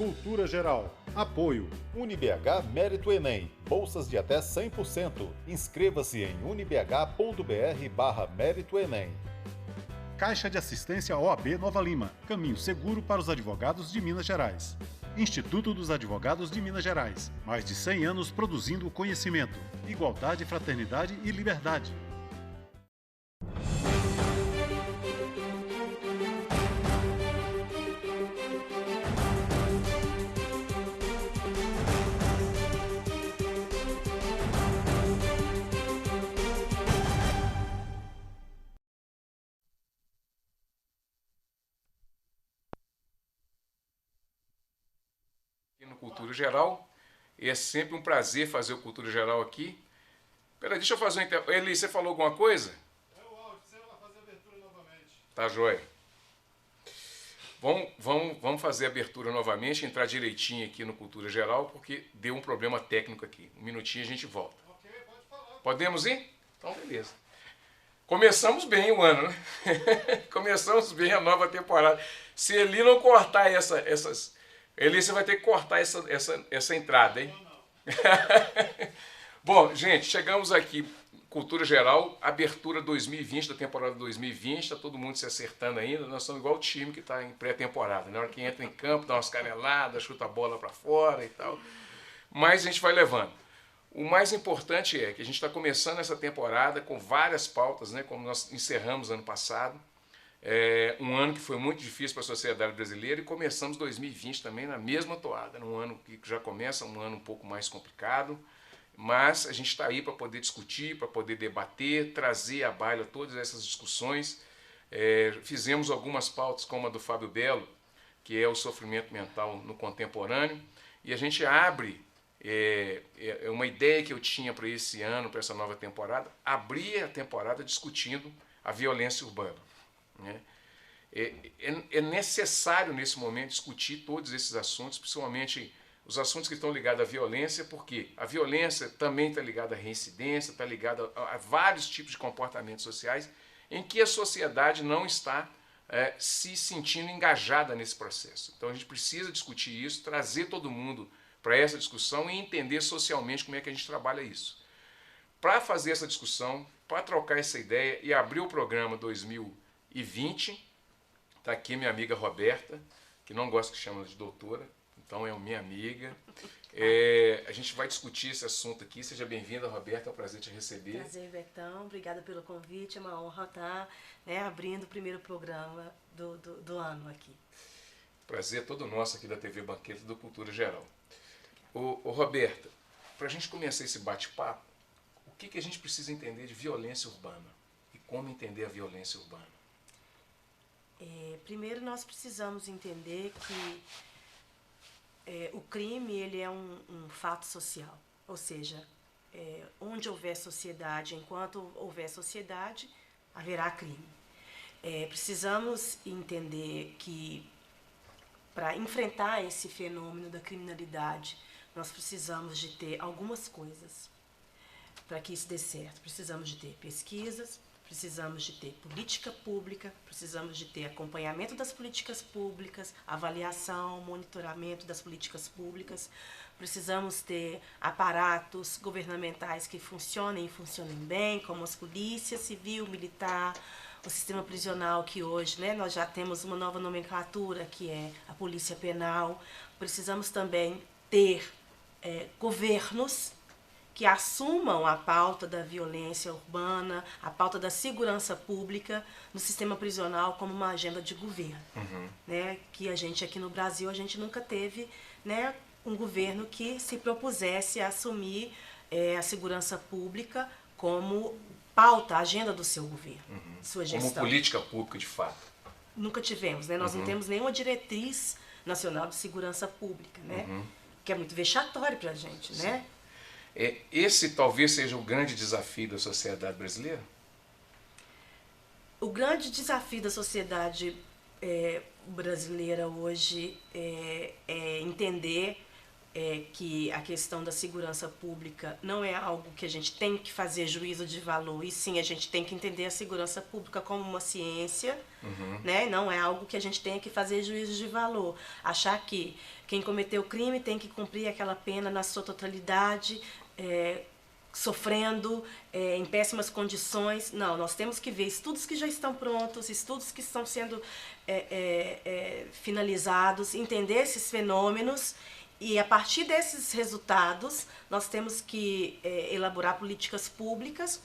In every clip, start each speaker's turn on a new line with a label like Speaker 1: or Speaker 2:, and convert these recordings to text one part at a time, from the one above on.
Speaker 1: Cultura Geral. Apoio.
Speaker 2: UniBH Mérito Enem. Bolsas de até 100%. Inscreva-se em unibh.br/Mérito Enem.
Speaker 1: Caixa de Assistência OAB Nova Lima. Caminho seguro para os advogados de Minas Gerais. Instituto dos Advogados de Minas Gerais. Mais de 100 anos produzindo conhecimento, igualdade, fraternidade e liberdade.
Speaker 3: No Cultura Geral, e é sempre um prazer fazer o Cultura Geral aqui. Peraí, deixa eu fazer um Eli, você falou alguma coisa?
Speaker 4: É o áudio, você vai fazer a abertura novamente.
Speaker 3: Tá joia. Vamos fazer a abertura novamente, entrar direitinho aqui no Cultura Geral, porque deu um problema técnico aqui. Um minutinho a gente volta.
Speaker 4: Ok, pode falar.
Speaker 3: Podemos ir? Então, beleza. Começamos bem o ano, né? Começamos bem a nova temporada. Se Eli não cortar essas... Eli, você vai ter que cortar essa entrada, hein? Bom, gente, chegamos aqui, Cultura Geral, abertura 2020, da temporada 2020, está todo mundo se acertando ainda, nós somos igual o time que está em pré-temporada, na hora que entra em campo, dá umas caneladas, chuta a bola para fora e tal, mas a gente vai levando. O mais importante é que a gente está começando essa temporada com várias pautas, né, como nós encerramos ano passado, um ano que foi muito difícil para a sociedade brasileira, e começamos 2020 também na mesma toada, num ano que já começa um ano um pouco mais complicado, mas a gente está aí para poder discutir, para poder debater, trazer à baila todas essas discussões. Fizemos algumas pautas como a do Fábio Belo, que é o sofrimento mental no contemporâneo, e a gente abre uma ideia que eu tinha para esse ano, para essa nova temporada, abrir a temporada discutindo a violência urbana. É necessário nesse momento discutir todos esses assuntos, principalmente os assuntos que estão ligados à violência, porque a violência também está ligada à reincidência, está ligada a vários tipos de comportamentos sociais em que a sociedade não está se sentindo engajada nesse processo. Então a gente precisa discutir isso, trazer todo mundo para essa discussão e entender socialmente como é que a gente trabalha isso. Para fazer essa discussão, para trocar essa ideia e abrir o programa 2020, está aqui minha amiga Roberta, que não gosta que chama de doutora, então é minha amiga. A gente vai discutir esse assunto aqui. Seja bem-vinda, Roberta, é um prazer te receber.
Speaker 5: Prazer, Betão, obrigada pelo convite, é uma honra estar abrindo o primeiro programa do ano aqui.
Speaker 3: Prazer todo nosso aqui da TV Banquete do Cultura Geral. Roberta, para a gente começar esse bate-papo, o que a gente precisa entender de violência urbana e como entender a violência urbana?
Speaker 5: Primeiro nós precisamos entender que o crime ele é um fato social, ou seja, onde houver sociedade, enquanto houver sociedade, haverá crime. Precisamos entender que para enfrentar esse fenômeno da criminalidade, nós precisamos de ter algumas coisas para que isso dê certo. Precisamos de ter pesquisas, precisamos de ter política pública, precisamos de ter acompanhamento das políticas públicas, avaliação, monitoramento das políticas públicas, precisamos ter aparatos governamentais que funcionem e funcionem bem, como as polícias civil, militar, o sistema prisional, que hoje nós já temos uma nova nomenclatura, que é a polícia penal. Precisamos também ter governos que assumam a pauta da violência urbana, a pauta da segurança pública no sistema prisional como uma agenda de governo. Que a gente aqui no Brasil, a gente nunca teve um governo que se propusesse a assumir a segurança pública como pauta, a agenda do seu governo, sua gestão.
Speaker 3: Como política pública, de fato.
Speaker 5: Nunca tivemos, nós não temos nenhuma diretriz nacional de segurança pública, que é muito vexatório para a gente,
Speaker 3: Esse talvez seja o grande desafio da sociedade brasileira?
Speaker 5: O grande desafio da sociedade brasileira hoje é entender que a questão da segurança pública não é algo que a gente tem que fazer juízo de valor, e sim a gente tem que entender a segurança pública como uma ciência, né? Não é algo que a gente tenha que fazer juízo de valor. Achar que quem cometeu crime tem que cumprir aquela pena na sua totalidade, sofrendo em péssimas condições. Não, nós temos que ver estudos que já estão prontos, estudos que estão sendo finalizados, entender esses fenômenos. E a partir desses resultados, nós temos que elaborar políticas públicas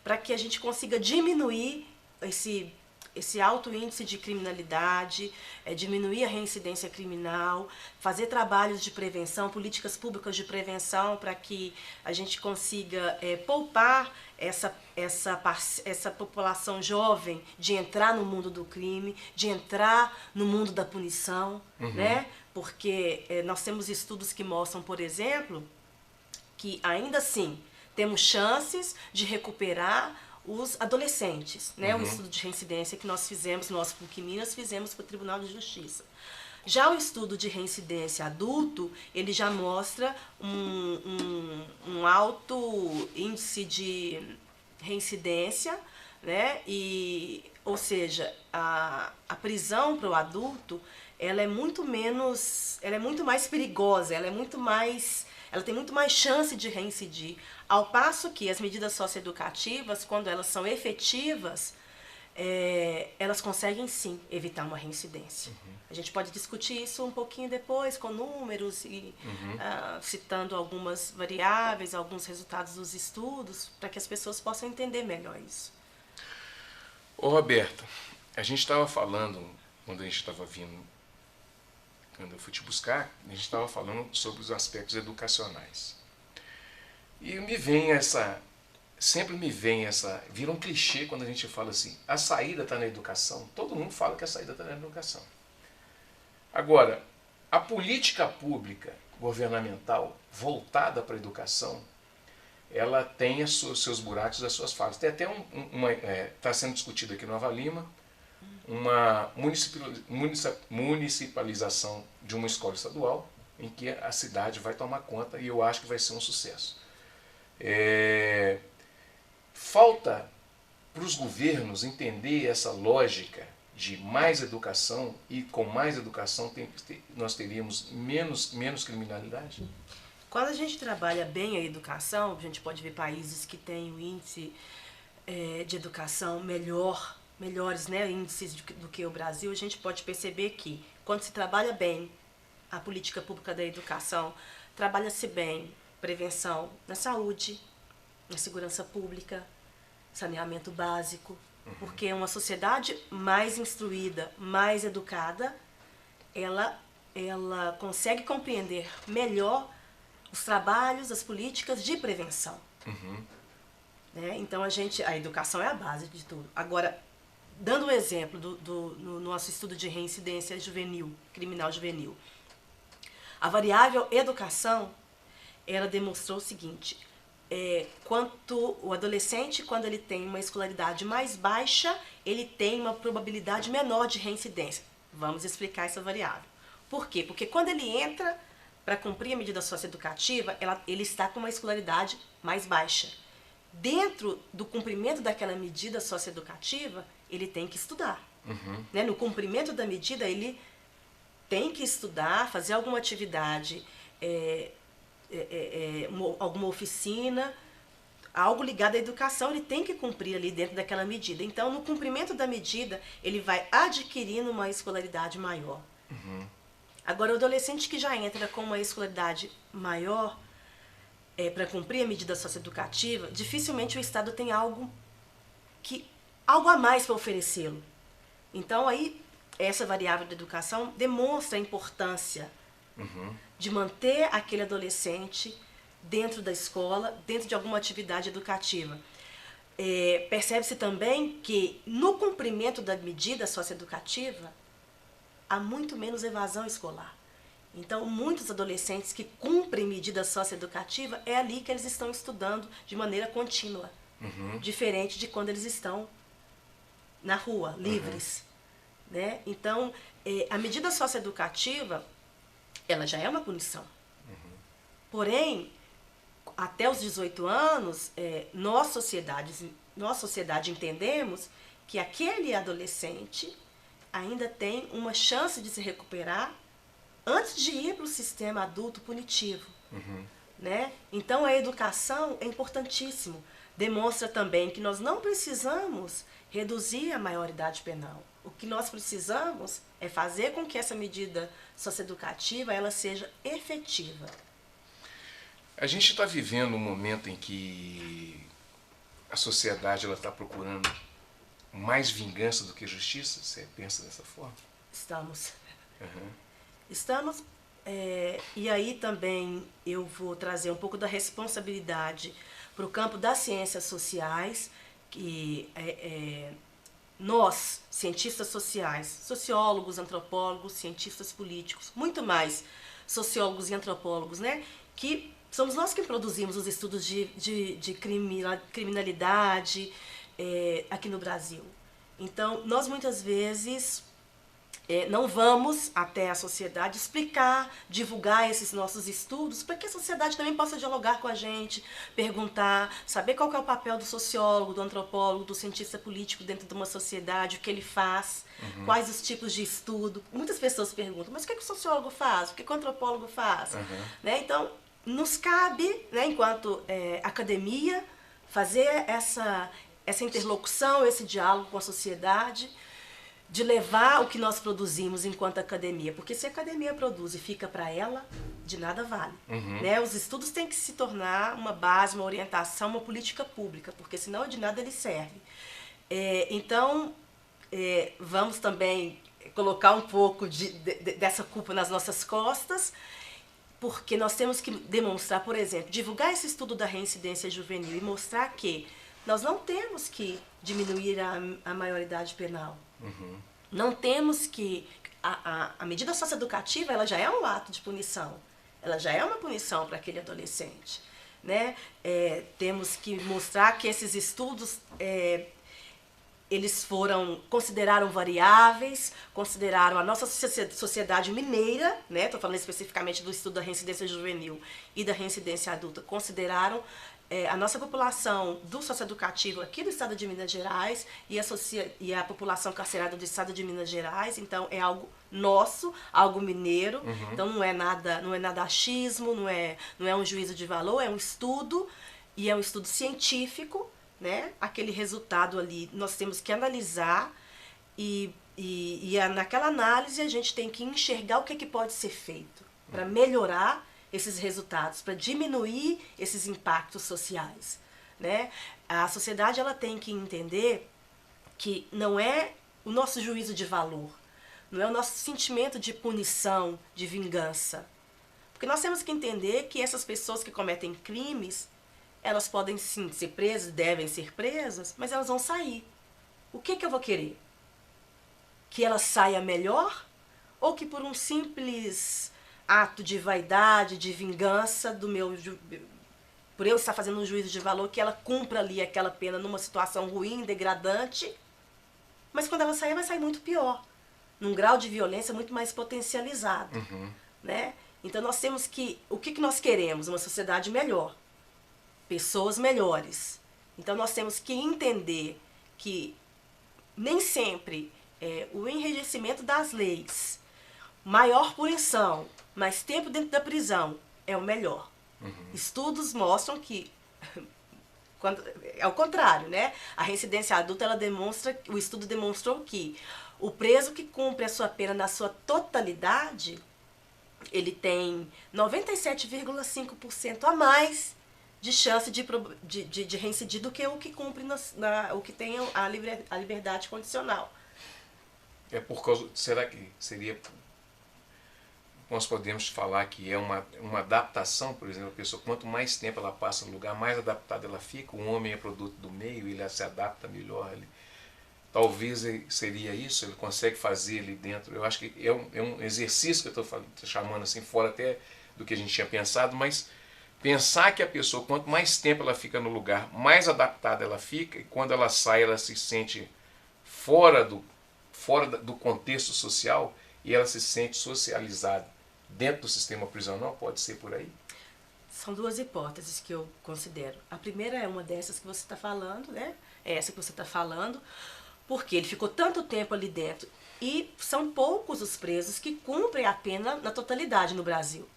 Speaker 5: para que a gente consiga diminuir esse alto índice de criminalidade, diminuir a reincidência criminal, fazer trabalhos de prevenção, políticas públicas de prevenção para que a gente consiga poupar essa população jovem de entrar no mundo do crime, de entrar no mundo da punição, né? Porque nós temos estudos que mostram, por exemplo, que ainda assim temos chances de recuperar os adolescentes, né? O estudo de reincidência que nós fizemos, nós PUC Minas fizemos para o Tribunal de Justiça. Já o estudo de reincidência adulto, ele já mostra um alto índice de reincidência, né? Ou seja, a prisão para o adulto, ela é muito mais perigosa, ela tem muito mais chance de reincidir. Ao passo que as medidas socioeducativas, quando elas são efetivas, elas conseguem sim evitar uma reincidência. A gente pode discutir isso um pouquinho depois, com números e citando algumas variáveis, alguns resultados dos estudos, para que as pessoas possam entender melhor isso.
Speaker 3: Ô Roberta, a gente estava falando, quando a gente estava vindo, quando eu fui te buscar, a gente estava falando sobre os aspectos educacionais. E sempre me vem vira um clichê quando a gente fala assim, a saída está na educação. Todo mundo fala que a saída está na educação. Agora, a política pública governamental voltada para a educação, ela tem seus buracos, as suas falhas. Tem até está sendo discutido aqui no Nova Lima, uma municipalização de uma escola estadual em que a cidade vai tomar conta e eu acho que vai ser um sucesso. Falta para os governos entender essa lógica de mais educação e com mais educação nós teríamos menos criminalidade?
Speaker 5: Quando a gente trabalha bem a educação, a gente pode ver países que têm o índice de educação melhores, né, índices do que o Brasil. A gente pode perceber que quando se trabalha bem a política pública da educação, trabalha-se bem prevenção na saúde, na segurança pública, saneamento básico, porque uma sociedade mais instruída, mais educada, ela consegue compreender melhor os trabalhos, as políticas de prevenção. Né? Então a educação é a base de tudo. Agora, dando o exemplo no nosso estudo de reincidência juvenil, criminal juvenil, a variável educação, ela demonstrou o seguinte: quanto o adolescente, quando ele tem uma escolaridade mais baixa, ele tem uma probabilidade menor de reincidência. Vamos explicar essa variável. Por quê? Porque quando ele entra para cumprir a medida socioeducativa, ele está com uma escolaridade mais baixa. Dentro do cumprimento daquela medida socioeducativa, ele tem que estudar. Né? No cumprimento da medida, ele tem que estudar, fazer alguma atividade, alguma oficina, algo ligado à educação, ele tem que cumprir ali dentro daquela medida. Então, no cumprimento da medida, ele vai adquirindo uma escolaridade maior. Agora, o adolescente que já entra com uma escolaridade maior, para cumprir a medida socioeducativa, dificilmente o Estado tem algo a mais para oferecê-lo. Então, aí, essa variável da educação demonstra a importância de manter aquele adolescente dentro da escola, dentro de alguma atividade educativa. Percebe-se também que, no cumprimento da medida socioeducativa, há muito menos evasão escolar. Então, muitos adolescentes que cumprem medida socioeducativa, é ali que eles estão estudando de maneira contínua, diferente de quando eles estão na rua, livres. Né? Então, a medida socioeducativa, ela já é uma punição. Porém, até os 18 anos, nós, sociedade, entendemos que aquele adolescente ainda tem uma chance de se recuperar antes de ir para o sistema adulto punitivo. Né? Então, a educação é importantíssimo. Demonstra também que nós não precisamos reduzir a maioridade penal. O que nós precisamos é fazer com que essa medida socioeducativa ela seja efetiva.
Speaker 3: A gente está vivendo um momento em que a sociedade está procurando mais vingança do que justiça? Você pensa dessa forma?
Speaker 5: Estamos. Estamos. E aí também eu vou trazer um pouco da responsabilidade para o campo das ciências sociais, que nós, cientistas sociais, sociólogos, antropólogos, cientistas políticos, muito mais sociólogos e antropólogos, né, que somos nós que produzimos os estudos de criminalidade aqui no Brasil. Então, nós muitas vezes não vamos até a sociedade explicar, divulgar esses nossos estudos, para que a sociedade também possa dialogar com a gente, perguntar, saber qual que é o papel do sociólogo, do antropólogo, do cientista político dentro de uma sociedade, o que ele faz, quais os tipos de estudo. Muitas pessoas perguntam, mas o que o sociólogo faz? O que o antropólogo faz? Né? Então, nos cabe, né, enquanto academia, fazer essa interlocução, esse diálogo com a sociedade, de levar o que nós produzimos enquanto academia. Porque se a academia produz e fica para ela, de nada vale. Né? Os estudos têm que se tornar uma base, uma orientação, uma política pública, porque senão de nada ele serve. Então, vamos também colocar um pouco dessa culpa nas nossas costas, porque nós temos que demonstrar, por exemplo, divulgar esse estudo da reincidência juvenil e mostrar que nós não temos que diminuir a maioridade penal. Não temos que... A medida socioeducativa ela já é um ato de punição. Ela já é uma punição para aquele adolescente. Né? Temos que mostrar que esses estudos... eles consideraram variáveis, consideraram a nossa sociedade mineira, né? Estou falando especificamente do estudo da reincidência juvenil e da reincidência adulta, consideraram a nossa população do socioeducativo aqui do estado de Minas Gerais e a população carcerária do estado de Minas Gerais. Então, é algo nosso, algo mineiro. Então, não é nada achismo, não é um juízo de valor, é um estudo, e é um estudo científico. Né? Aquele resultado ali nós temos que analisar e naquela análise a gente tem que enxergar o que pode ser feito para melhorar esses resultados, para diminuir esses impactos sociais. Né? A sociedade ela tem que entender que não é o nosso juízo de valor, não é o nosso sentimento de punição, de vingança. Porque nós temos que entender que essas pessoas que cometem crimes, elas podem sim ser presas, devem ser presas, mas elas vão sair. O que eu vou querer? Que ela saia melhor? Ou que por um simples ato de vaidade, de vingança, por eu estar fazendo um juízo de valor, que ela cumpra ali aquela pena numa situação ruim, degradante, mas quando ela sair, vai sair muito pior, num grau de violência muito mais potencializado. Né? Então nós temos que... O que nós queremos? Uma sociedade melhor. Pessoas melhores. Então nós temos que entender que nem sempre o enrijecimento das leis, maior punição, mais tempo dentro da prisão é o melhor. Estudos mostram que é o contrário, né? A reincidência adulta o estudo demonstrou que o preso que cumpre a sua pena na sua totalidade, ele tem 97,5% a mais de chance de reincidir do que o que cumpre o que tem a liberdade condicional.
Speaker 3: Por causa... Será que seria... Nós podemos falar que é uma adaptação, por exemplo, a pessoa, quanto mais tempo ela passa no lugar, mais adaptada ela fica. O homem é produto do meio, ele se adapta melhor. Talvez seria isso, ele consegue fazer ali dentro. Eu acho que é um exercício que eu estou chamando assim, fora até do que a gente tinha pensado, mas pensar que a pessoa, quanto mais tempo ela fica no lugar, mais adaptada ela fica, e quando ela sai, ela se sente fora do contexto social e ela se sente socializada dentro do sistema prisional, pode ser por aí?
Speaker 5: São duas hipóteses que eu considero. A primeira é uma dessas que você está falando, né? É essa que você está falando, porque ele ficou tanto tempo ali dentro e são poucos os presos que cumprem a pena na totalidade no Brasil.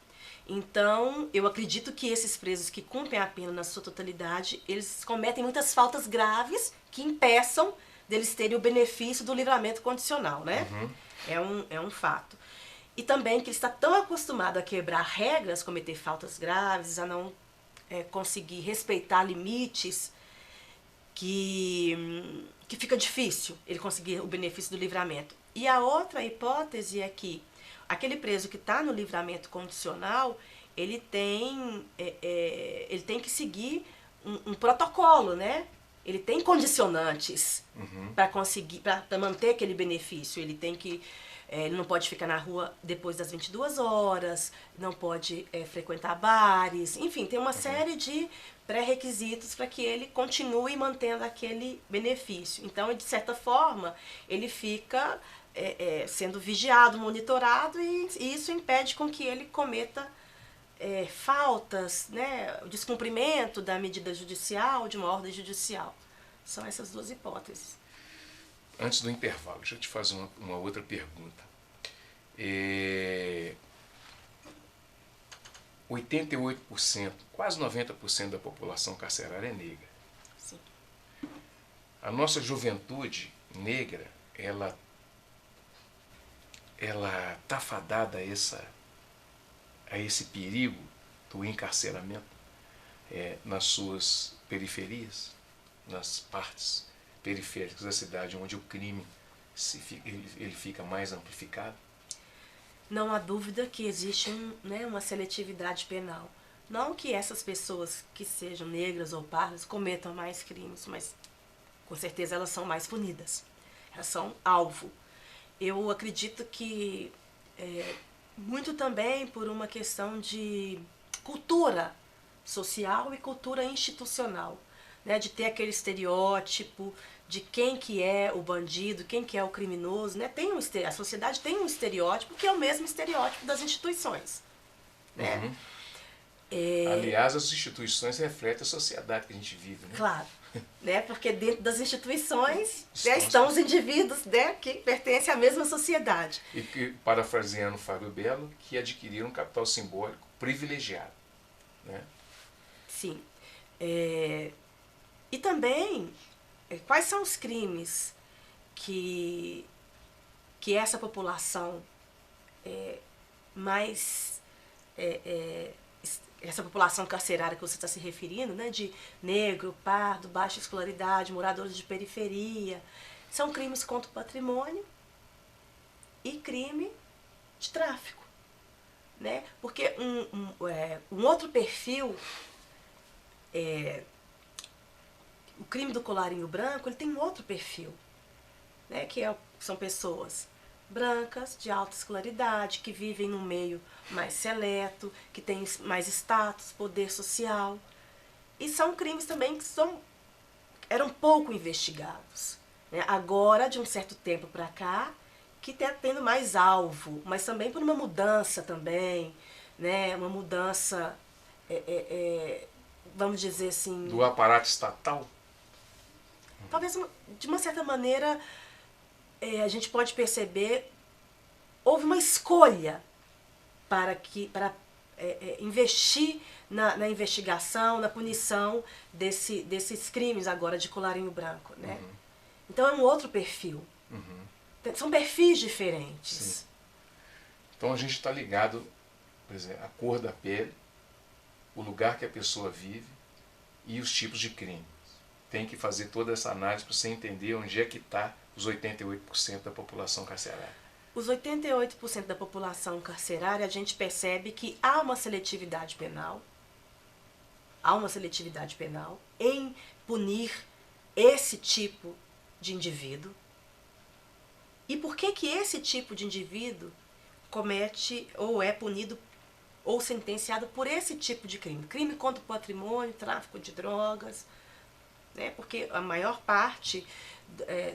Speaker 5: Então, eu acredito que esses presos que cumprem a pena na sua totalidade, eles cometem muitas faltas graves que impeçam deles terem o benefício do livramento condicional, né? É um fato. E também que ele está tão acostumado a quebrar regras, cometer faltas graves, a não conseguir respeitar limites, que fica difícil ele conseguir o benefício do livramento. E a outra hipótese é que aquele preso que está no livramento condicional, ele tem que seguir um protocolo, né? Ele tem condicionantes para conseguir, para manter aquele benefício. Ele tem que, ele não pode ficar na rua depois das 22 horas, não pode frequentar bares, enfim, tem uma série de pré-requisitos para que ele continue mantendo aquele benefício. Então, de certa forma, ele fica sendo vigiado, monitorado, e isso impede com que ele cometa faltas, né, o descumprimento da medida judicial, de uma ordem judicial. São essas duas hipóteses.
Speaker 3: Antes do intervalo, deixa eu te fazer uma outra pergunta. 88%, quase 90% da população carcerária é negra.
Speaker 5: Sim.
Speaker 3: A nossa juventude negra, ela está fadada a esse perigo do encarceramento nas suas periferias, nas partes periféricas da cidade, onde o crime ele fica mais amplificado.
Speaker 5: Não há dúvida que existe uma seletividade penal. Não que essas pessoas que sejam negras ou pardas cometam mais crimes, mas com certeza elas são mais punidas. Elas são alvo. Eu acredito que muito também por uma questão de cultura social e cultura institucional, né? De ter aquele estereótipo de quem que é o bandido, quem que é o criminoso, né? A sociedade tem um estereótipo que é o mesmo estereótipo das instituições, né?
Speaker 3: Aliás, as instituições refletem a sociedade que a gente vive, né?
Speaker 5: Claro, né? Porque dentro das instituições estão os indivíduos, né, que pertencem à mesma sociedade.
Speaker 3: E que, parafraseando Fábio Belo, que adquiriram um capital simbólico privilegiado, né?
Speaker 5: Sim. E também, quais são os crimes que essa população essa população carcerária que você está se referindo, né, de negro, pardo, baixa escolaridade, moradores de periferia, são crimes contra o patrimônio e crime de tráfico, né? Porque um outro perfil, o crime do colarinho branco, ele tem um outro perfil, né, que são pessoas brancas, de alta escolaridade, que vivem num meio mais seleto, que têm mais status, poder social. E são crimes também que eram pouco investigados, né? Agora, de um certo tempo para cá, que está tendo mais alvo, mas também por uma mudança também, né? Uma mudança, vamos dizer assim...
Speaker 3: Do aparato estatal?
Speaker 5: Talvez, de uma certa maneira, a gente pode perceber, houve uma escolha para investir na investigação, na punição desses crimes agora de colarinho branco, né? Então é um outro perfil. São perfis diferentes.
Speaker 3: Sim. Então a gente está ligado, por exemplo, à cor da pele, o lugar que a pessoa vive e os tipos de crime. Tem que fazer toda essa análise para você entender onde é que está os 88% da população carcerária.
Speaker 5: Os 88% da população carcerária, a gente percebe que há uma seletividade penal. Há uma seletividade penal em punir esse tipo de indivíduo. E por que esse tipo de indivíduo comete ou é punido ou sentenciado por esse tipo de crime? Crime contra o patrimônio, tráfico de drogas, né? Porque a maior parte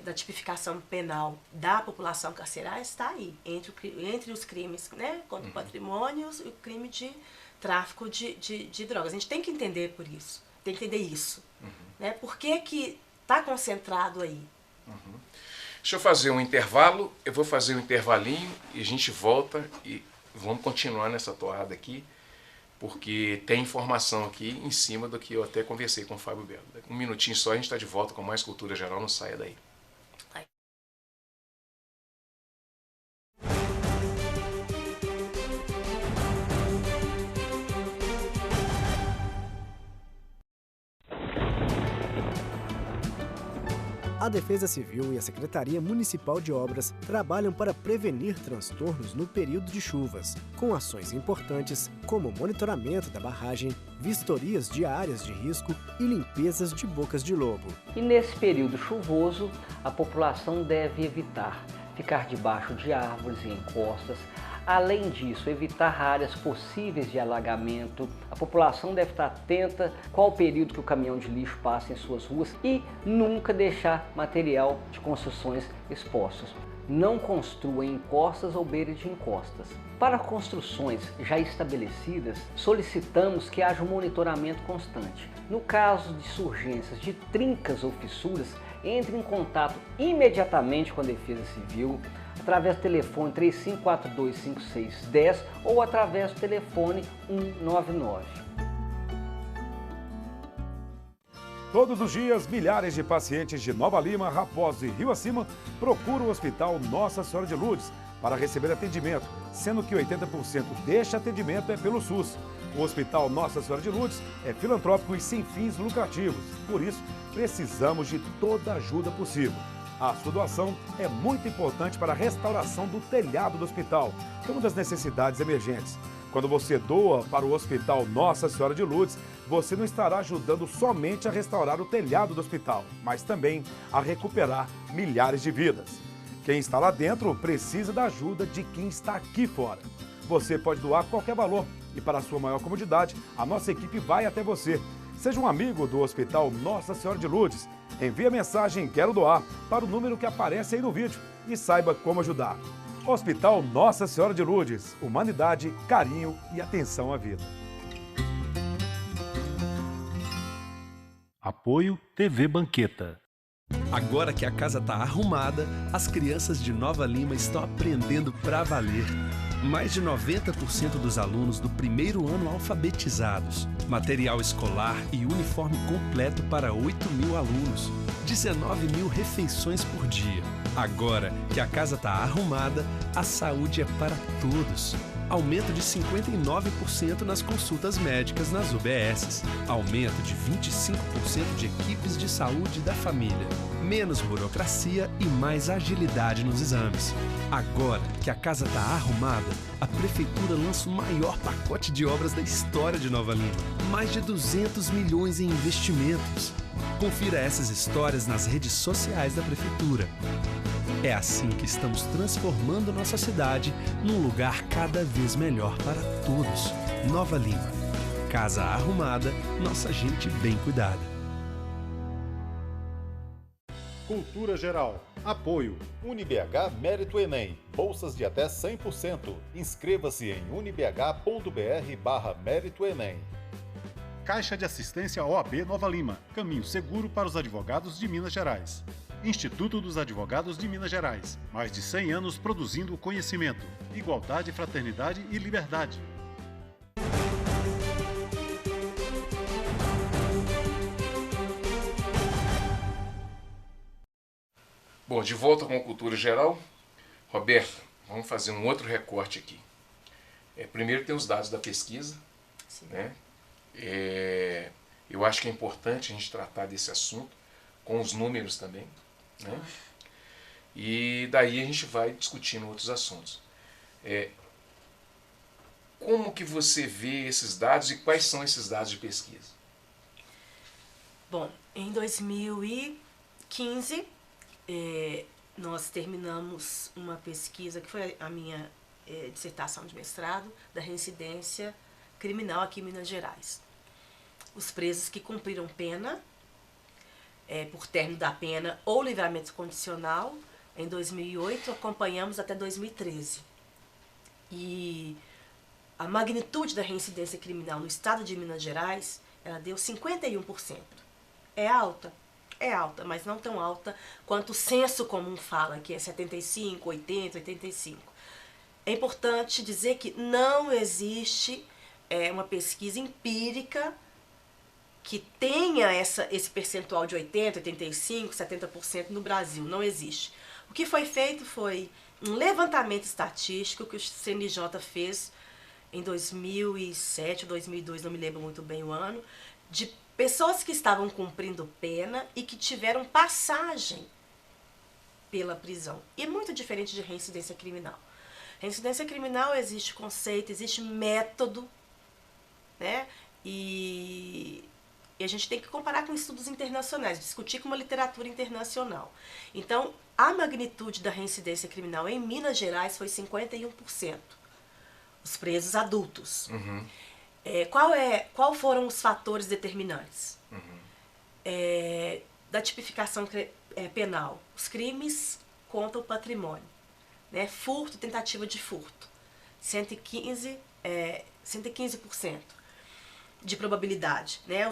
Speaker 5: da tipificação penal da população carcerária está aí, entre os crimes, né, contra o patrimônio e o crime de tráfico de drogas. A gente tem que entender por isso, tem que entender isso. Né? Por que está concentrado aí?
Speaker 3: Deixa eu fazer um intervalo, eu vou fazer um intervalinho e a gente volta e vamos continuar nessa toada aqui, porque tem informação aqui em cima do que eu até conversei com o Fábio Belo. Um minutinho só, a gente está de volta com mais Cultura Geral, não saia daí.
Speaker 6: A Defesa Civil e a Secretaria Municipal de Obras trabalham para prevenir transtornos no período de chuvas, com ações importantes como monitoramento da barragem, vistorias de áreas de risco e limpezas de bocas de lobo.
Speaker 7: E nesse período chuvoso, a população deve evitar ficar debaixo de árvores e encostas. Além disso, evitar áreas possíveis de alagamento. A população deve estar atenta qual o período que o caminhão de lixo passa em suas ruas e nunca deixar material de construções expostos. Não construa em encostas ou beiras de encostas. Para construções já estabelecidas, solicitamos que haja um monitoramento constante. No caso de surgências de trincas ou fissuras, entre em contato imediatamente com a Defesa Civil, através do telefone 35425610 ou através do telefone 199.
Speaker 8: Todos os dias, milhares de pacientes de Nova Lima, Raposo e Rio Acima procuram o Hospital Nossa Senhora de Lourdes para receber atendimento, sendo que 80% deste atendimento é pelo SUS. O Hospital Nossa Senhora de Lourdes é filantrópico e sem fins lucrativos, por isso precisamos de toda a ajuda possível. A sua doação é muito importante para a restauração do telhado do hospital, que é uma das necessidades emergentes. Quando você doa para o Hospital Nossa Senhora de Lourdes, você não estará ajudando somente a restaurar o telhado do hospital, mas também a recuperar milhares de vidas. Quem está lá dentro precisa da ajuda de quem está aqui fora. Você pode doar qualquer valor e, para a sua maior comodidade, a nossa equipe vai até você. Seja um amigo do Hospital Nossa Senhora de Lourdes. Envie a mensagem "Quero doar" para o número que aparece aí no vídeo e saiba como ajudar. Hospital Nossa Senhora de Lourdes. Humanidade, carinho e atenção à vida.
Speaker 1: Apoio TV Banqueta.
Speaker 9: Agora que a casa está arrumada, as crianças de Nova Lima estão aprendendo pra valer. Mais de 90% dos alunos do primeiro ano alfabetizados. Material escolar e uniforme completo para 8.000 alunos. 19.000 refeições por dia. Agora que a casa está arrumada, a saúde é para todos. Aumento de 59% nas consultas médicas nas UBSs. Aumento de 25% de equipes de saúde da família. Menos burocracia e mais agilidade nos exames. Agora que a casa está arrumada, a Prefeitura lança o maior pacote de obras da história de Nova Lima. Mais de 200 milhões em investimentos. Confira essas histórias nas redes sociais da Prefeitura. É assim que estamos transformando nossa cidade num lugar cada vez melhor para todos. Nova Lima. Casa arrumada, nossa gente bem cuidada.
Speaker 1: Cultura Geral. Apoio.
Speaker 2: UniBH Mérito Enem. Bolsas de até 100%. Inscreva-se em unibh.br/Mérito Enem.
Speaker 1: Caixa de Assistência OAB Nova Lima. Caminho seguro para os advogados de Minas Gerais. Instituto dos Advogados de Minas Gerais. Mais de 100 anos produzindo conhecimento, igualdade, fraternidade e liberdade.
Speaker 3: Bom, de volta com a Cultura Geral. Roberto, vamos fazer um outro recorte aqui. Primeiro tem os dados da pesquisa.
Speaker 5: Sim.
Speaker 3: Né? Eu acho que é importante a gente tratar desse assunto com os números também. Né? E daí a gente vai discutindo outros assuntos. Como que você vê esses dados e quais são esses dados de pesquisa?
Speaker 5: Bom, em 2015, nós terminamos uma pesquisa que foi a minha dissertação de mestrado da reincidência criminal aqui em Minas Gerais. Os presos que cumpriram pena por término da pena ou livramento condicional em 2008, acompanhamos até 2013. E a magnitude da reincidência criminal no estado de Minas Gerais, ela deu 51%. É alta, mas não tão alta quanto o senso comum fala, que é 75, 80, 85. É importante dizer que não existe uma pesquisa empírica que tenha esse percentual de 80, 85, 70% no Brasil. Não existe. O que foi feito foi um levantamento estatístico que o CNJ fez em 2007, 2002, não me lembro muito bem o ano, de pessoas que estavam cumprindo pena e que tiveram passagem pela prisão. E é muito diferente de reincidência criminal. Reincidência criminal existe conceito, existe método, né? E a gente tem que comparar com estudos internacionais, discutir com uma literatura internacional. Então, a magnitude da reincidência criminal em Minas Gerais foi 51%. Os presos adultos.
Speaker 3: Uhum.
Speaker 5: Qual foram os fatores determinantes?
Speaker 3: Uhum.
Speaker 5: Da tipificação penal. Os crimes contra o patrimônio. Né? Furto, tentativa de furto. 115% de probabilidade. Né?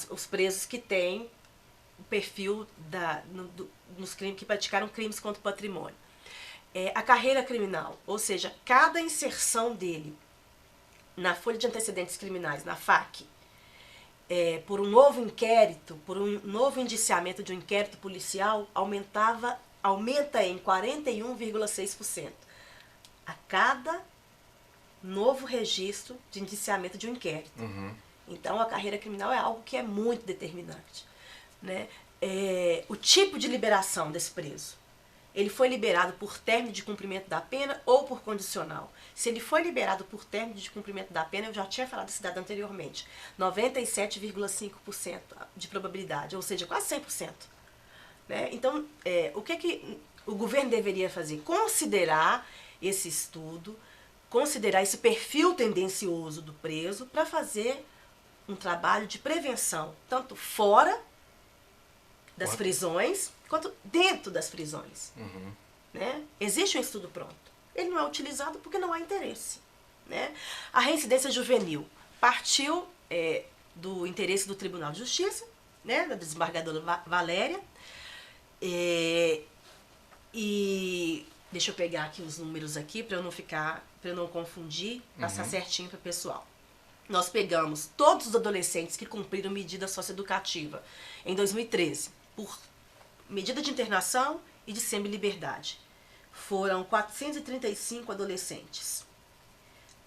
Speaker 5: Os presos que têm o perfil nos crimes, que praticaram crimes contra o patrimônio. A carreira criminal, ou seja, cada inserção dele na folha de antecedentes criminais, na FAC, por um novo inquérito, por um novo indiciamento de um inquérito policial, aumenta em 41,6% a cada novo registro de indiciamento de um inquérito.
Speaker 3: Uhum.
Speaker 5: Então, a carreira criminal é algo que é muito determinante. Né? O tipo de liberação desse preso. Ele foi liberado por término de cumprimento da pena ou por condicional. Se ele foi liberado por término de cumprimento da pena, eu já tinha falado desse dado anteriormente, 97,5% de probabilidade, ou seja, quase 100%. Né? Então, o que o governo deveria fazer? Considerar esse estudo, considerar esse perfil tendencioso do preso para fazer um trabalho de prevenção, tanto fora das prisões, quanto dentro das prisões.
Speaker 3: Uhum.
Speaker 5: Né? Existe um estudo pronto. Ele não é utilizado porque não há interesse. Né? A reincidência juvenil partiu do interesse do Tribunal de Justiça, né, da desembargadora Valéria, e deixa eu pegar aqui os números aqui para eu não confundir, passar certinho para o pessoal. Nós pegamos todos os adolescentes que cumpriram medida socioeducativa em 2013, por medida de internação e de semi-liberdade. Foram 435 adolescentes.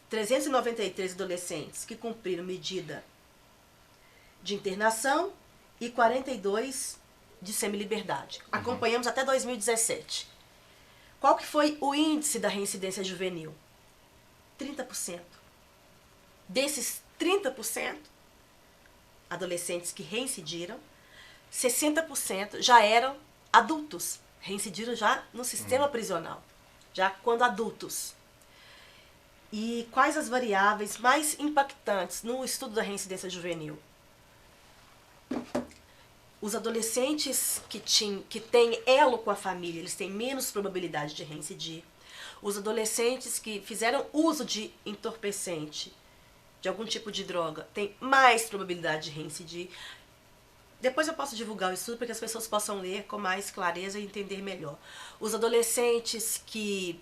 Speaker 5: 393 adolescentes que cumpriram medida de internação e 42 de semi-liberdade. Acompanhamos até 2017. Qual que foi o índice da reincidência juvenil? 30%. Desses 30%, adolescentes que reincidiram, 60% já eram adultos, reincidiram já no sistema prisional, já quando adultos. E quais as variáveis mais impactantes no estudo da reincidência juvenil? Os adolescentes que têm elo com a família, eles têm menos probabilidade de reincidir. Os adolescentes que fizeram uso de entorpecente, de algum tipo de droga, têm mais probabilidade de reincidir. Depois eu posso divulgar o estudo para que as pessoas possam ler com mais clareza e entender melhor. Os adolescentes que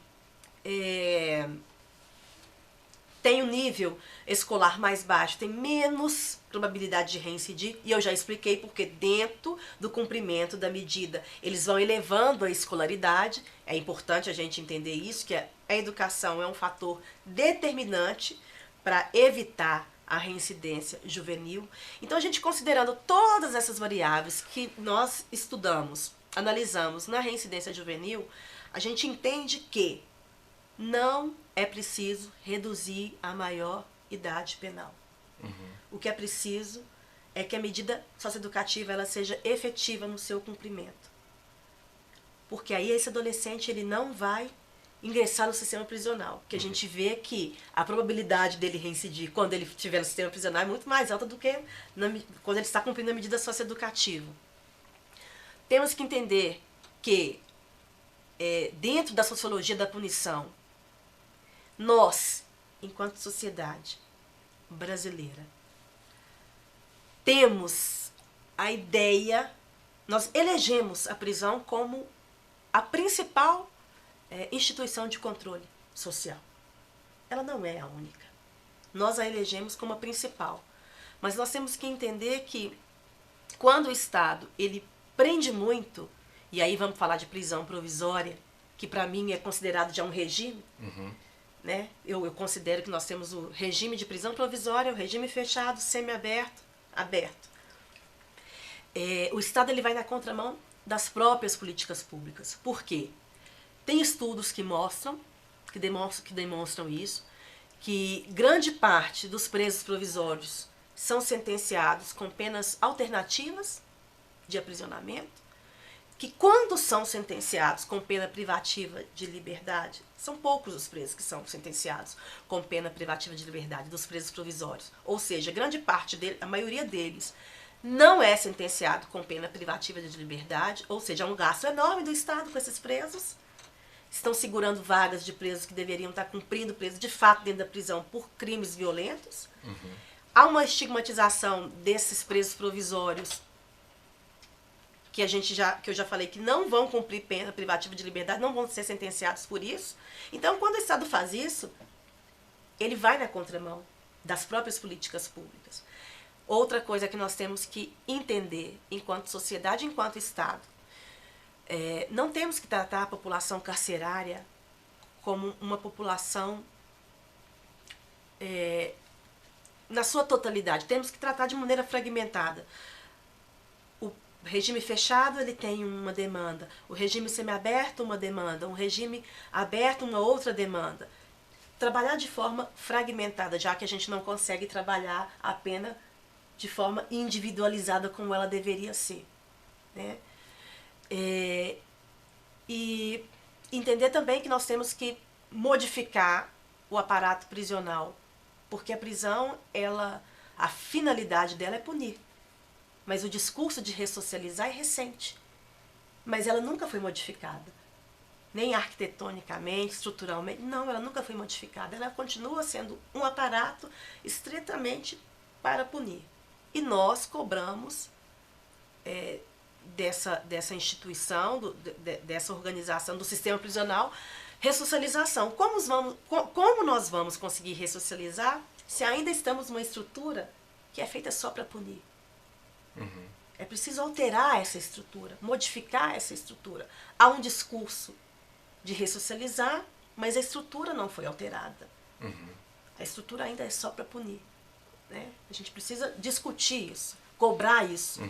Speaker 5: têm um nível escolar mais baixo têm menos probabilidade de reincidir, e eu já expliquei porque dentro do cumprimento da medida eles vão elevando a escolaridade. É importante a gente entender isso, que a educação é um fator determinante para evitar a reincidência juvenil. Então, a gente considerando todas essas variáveis que nós estudamos, analisamos na reincidência juvenil, a gente entende que não é preciso reduzir a maior idade penal. O que é preciso é que a medida socioeducativa ela seja efetiva no seu cumprimento. Porque aí esse adolescente ele não vai ingressar no sistema prisional. Porque a gente vê que a probabilidade dele reincidir quando ele estiver no sistema prisional é muito mais alta do que quando ele está cumprindo a medida socioeducativa. temos que entender que, dentro da sociologia da punição, nós, enquanto sociedade brasileira, temos a ideia, nós elegemos a prisão como a principal instituição de controle social. Ela não é a única. Nós a elegemos como a principal. Mas nós temos que entender que quando o Estado ele prende muito, e aí vamos falar de prisão provisória, que para mim é considerado já um regime, né? Eu considero que nós temos o regime de prisão provisória, o regime fechado, semiaberto, aberto. O Estado ele vai na contramão das próprias políticas públicas. Por quê? Tem estudos que demonstram isso, que grande parte dos presos provisórios são sentenciados com penas alternativas de aprisionamento, que quando são sentenciados com pena privativa de liberdade, são poucos os presos que são sentenciados com pena privativa de liberdade, dos presos provisórios. Ou seja, grande parte deles, a maioria deles, não é sentenciado com pena privativa de liberdade, ou seja, há um gasto enorme do Estado com esses presos. Estão segurando vagas de presos que deveriam estar cumprindo preso de fato dentro da prisão por crimes violentos. Há uma estigmatização desses presos provisórios que eu já falei que não vão cumprir pena privativa de liberdade, não vão ser sentenciados por isso. Então, quando o Estado faz isso, ele vai na contramão das próprias políticas públicas. Outra coisa que nós temos que entender, enquanto sociedade, enquanto Estado, não temos que tratar a população carcerária como uma população na sua totalidade. Temos que tratar de maneira fragmentada. O regime fechado ele tem uma demanda, o regime semiaberto uma demanda, um regime aberto uma outra demanda. Trabalhar de forma fragmentada, já que a gente não consegue trabalhar a pena de forma individualizada como ela deveria ser, né? E entender também que nós temos que modificar o aparato prisional, porque a prisão, a finalidade dela é punir, mas o discurso de ressocializar é recente, mas ela nunca foi modificada, nem arquitetonicamente, estruturalmente, não, ela nunca foi modificada, ela continua sendo um aparato estritamente para punir, e nós cobramos dessa instituição, dessa organização do sistema prisional, ressocialização. Como nós vamos conseguir ressocializar se ainda estamos numa estrutura que é feita só para punir? É preciso alterar essa estrutura, modificar essa estrutura. Há um discurso de ressocializar, mas a estrutura não foi alterada. A estrutura ainda é só para punir, né? A gente precisa discutir isso, cobrar isso.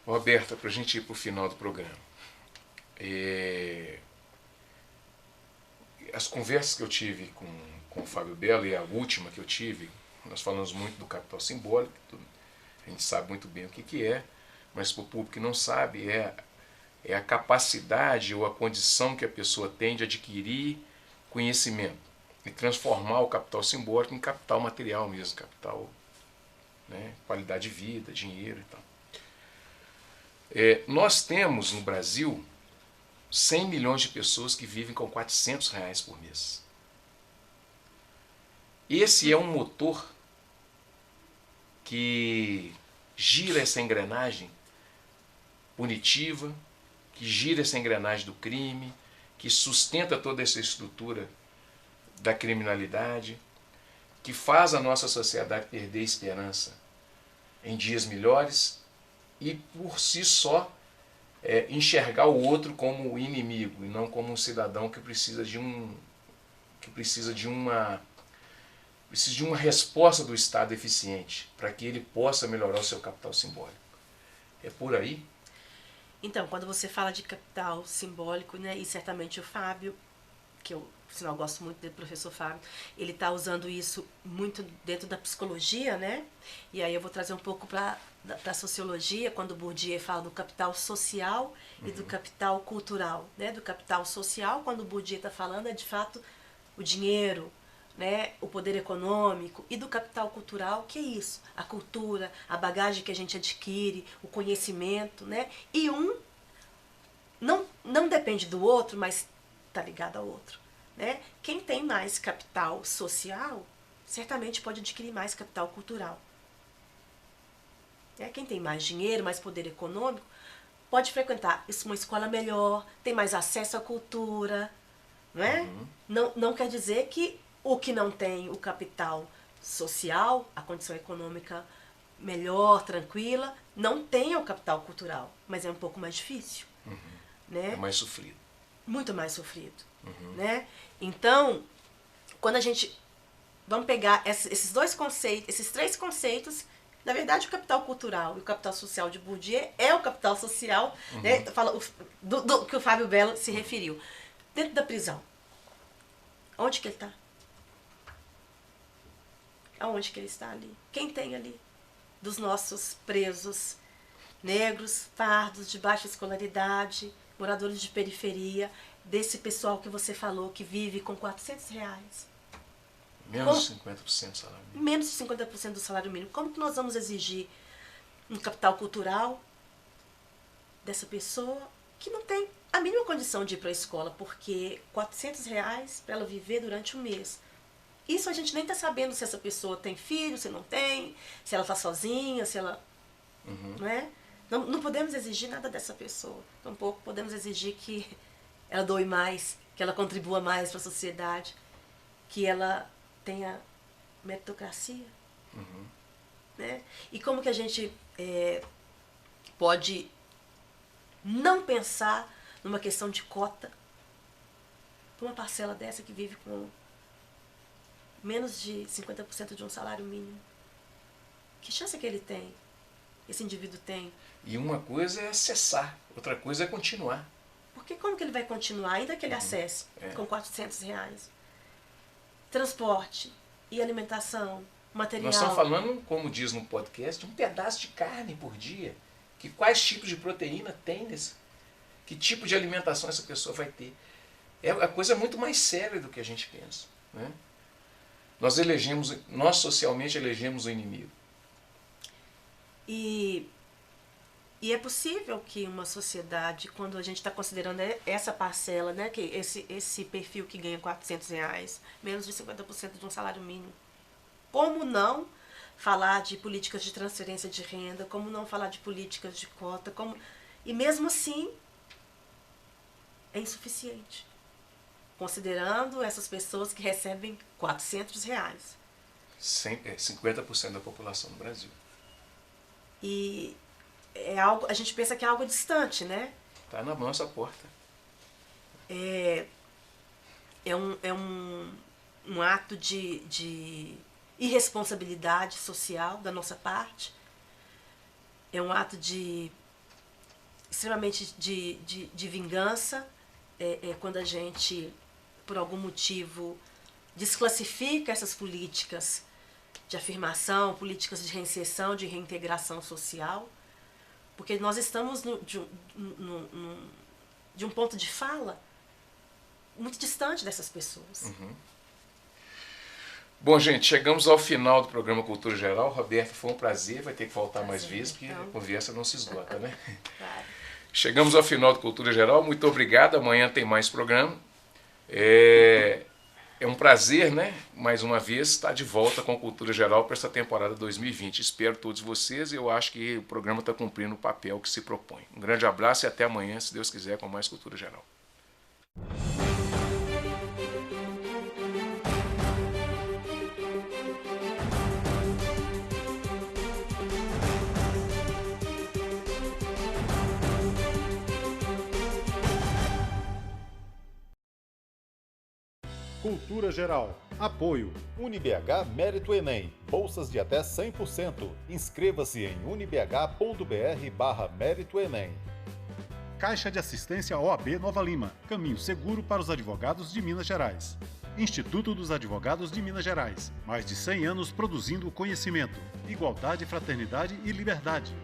Speaker 3: Roberta, para a gente ir para o final do programa, as conversas que eu tive com o Fábio Belo e a última que eu tive, nós falamos muito do capital simbólico, a gente sabe muito bem o que é, mas para o público que não sabe, é a capacidade ou a condição que a pessoa tem de adquirir conhecimento e transformar o capital simbólico em capital material mesmo, capital, né, qualidade de vida, dinheiro e tal. Nós temos no Brasil 100 milhões de pessoas que vivem com R$400 por mês. Esse é um motor que gira essa engrenagem punitiva, que gira essa engrenagem do crime, que sustenta toda essa estrutura da criminalidade, que faz a nossa sociedade perder esperança em dias melhores e por si só enxergar o outro como inimigo e não como um cidadão que precisa de uma resposta do Estado eficiente para que ele possa melhorar o seu capital simbólico. É por aí?
Speaker 5: Então, quando você fala de capital simbólico, né, e certamente o Fábio, que eu, por sinal, gosto muito do professor Fábio, ele está usando isso muito dentro da psicologia, né? E aí eu vou trazer um pouco para a sociologia, quando o Bourdieu fala do capital social e do capital cultural, né? Do capital social, quando o Bourdieu está falando, é de fato o dinheiro, né, o poder econômico e do capital cultural, que é isso, a cultura, a bagagem que a gente adquire, o conhecimento, né, e um não depende do outro, mas está ligado ao outro, né? Quem tem mais capital social, certamente pode adquirir mais capital cultural. Quem tem mais dinheiro, mais poder econômico, pode frequentar uma escola melhor, tem mais acesso à cultura, não é? Não quer dizer que o que não tem o capital social, a condição econômica melhor, tranquila, não tenha o capital cultural, mas é um pouco mais difícil. Né?
Speaker 3: É mais sofrido.
Speaker 5: Muito mais sofrido. Né? Então, quando a gente... Vamos pegar esses dois conceitos, esses três conceitos. Na verdade, o capital cultural e o capital social de Bourdieu é o capital social, né? Fala, do que o Fábio Belo se referiu. Dentro da prisão. Onde que ele está? Aonde que ele está ali? Quem tem ali? Dos nossos presos negros, pardos, de baixa escolaridade, moradores de periferia, desse pessoal que você falou que vive com R$400.
Speaker 3: Menos de 50% do salário mínimo.
Speaker 5: Menos de 50% do salário mínimo. Como que nós vamos exigir um capital cultural dessa pessoa que não tem a mínima condição de ir para a escola, porque R$400 para ela viver durante um mês. Isso a gente nem está sabendo se essa pessoa tem filho, se não tem, se ela está sozinha, se ela... Não é? Não podemos exigir nada dessa pessoa. Tampouco podemos exigir que ela doe mais, que ela contribua mais para a sociedade, que ela tenha meritocracia. Né? E como que a gente pode não pensar numa questão de cota para uma parcela dessa que vive com menos de 50% de um salário mínimo? Que chance que ele tem? Esse indivíduo tem?
Speaker 3: E uma coisa é acessar, outra coisa é continuar.
Speaker 5: Porque como que ele vai continuar, ainda que ele acesse com R$400? Transporte e alimentação, material.
Speaker 3: Nós estamos falando, como diz no podcast, um pedaço de carne por dia. Quais tipos de proteína tem nesse? Que tipo de alimentação essa pessoa vai ter? A coisa é muito mais séria do que a gente pensa. Né? Nós socialmente elegemos o inimigo.
Speaker 5: E é possível que uma sociedade, quando a gente está considerando essa parcela, né, que esse perfil que ganha R$400, menos de 50% de um salário mínimo, como não falar de políticas de transferência de renda, como não falar de políticas de cota, e mesmo assim é insuficiente, considerando essas pessoas que recebem R$400.
Speaker 3: 50% da população do Brasil.
Speaker 5: E é algo, a gente pensa que é algo distante, né?
Speaker 3: Está na nossa porta.
Speaker 5: É um ato de irresponsabilidade social da nossa parte. É um ato extremamente de vingança. Quando a gente, por algum motivo, desclassifica essas políticas de afirmação, políticas de reinserção, de reintegração social, porque nós estamos de um ponto de fala muito distante dessas pessoas.
Speaker 3: Bom, gente, chegamos ao final do programa Cultura Geral. Roberto, foi um prazer, vai ter que voltar mais vezes, porque a conversa não se esgota, né?
Speaker 5: Claro.
Speaker 3: Chegamos ao final do Cultura Geral, muito obrigado, amanhã tem mais programa. É um prazer, né, mais uma vez, estar de volta com Cultura Geral para essa temporada 2020. Espero todos vocês e eu acho que o programa está cumprindo o papel que se propõe. Um grande abraço e até amanhã, se Deus quiser, com mais Cultura Geral.
Speaker 1: Cultura Geral. Apoio.
Speaker 2: UniBH Mérito Enem. Bolsas de até 100%. Inscreva-se em unibh.br/Mérito Enem.
Speaker 1: Caixa de Assistência OAB Nova Lima. Caminho seguro para os advogados de Minas Gerais. Instituto dos Advogados de Minas Gerais. Mais de 100 anos produzindo conhecimento, igualdade, fraternidade e liberdade.